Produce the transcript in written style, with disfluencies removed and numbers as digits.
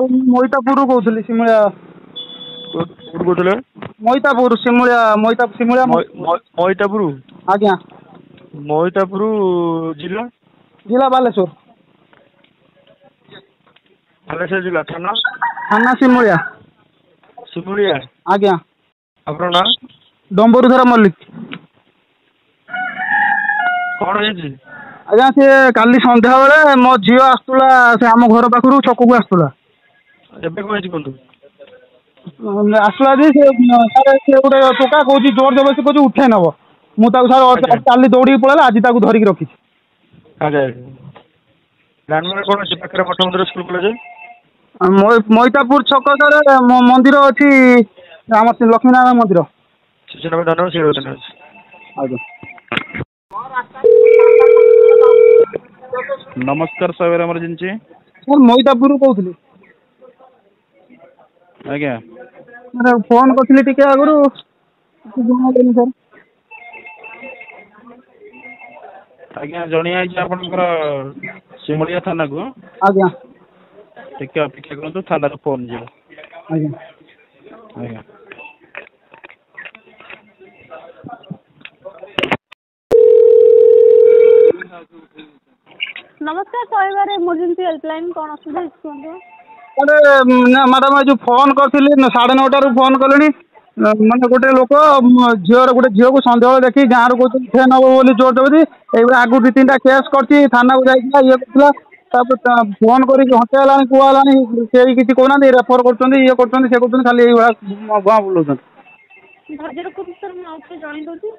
मोइतापुर कहूली सिमुलिया कौन मोइतापुर सिमुलिया सिमुलिया मोइतापुर आज्ञा मोइतापुर जिला जिला बालेश्वर बालेश्वर जिला थाना थाना सिमुलिया सिमुलिया आज्ञा आपन ना डम्बरुधर मल्लिक कौन है आज्ञा सी काली संध्या बेले मो झील आसुला से आम घर पाखु छक को आसुला आसला जी से गोटे टोका कौन जोर जबरदस्ती कौन उठे नब मुझे सर काली दौड़ी पड़ेगा आज धरिकी रखी मोइतापुर छक सर मंदिर अच्छी आम लक्ष्मीनारायण मंदिर नमस्कार साइबर इमरजेंसी सर मोइतापुर कहूली आज्ञा सर फोन करी टी आगु सर आज्ञा जणी आई आपनकर सिमुलिया थाना को आज्ञा टिके अपेक्षा करंतु थाना रे फोन जे आज्ञा आज्ञा नमस्कार साइबर इमरजेंसी हेल्पलाइन कौन असुविधा कुहतु अरे मैडम जो फोन करी 9:30 फोन कले माने गोटे लोक झीर गोटे झील को सन्देह देखी गाँव रू कौन उठे नब बोली जोर जबरदस्ती ये आगु 2-3टा केस कर थाना को जाइए ये करता फोन कर हटेला कहला से किसी कहना रेफर कर ये कर खाली गाँ बुलाऊँ धैर्य रखु सर मुझे जन दूसरी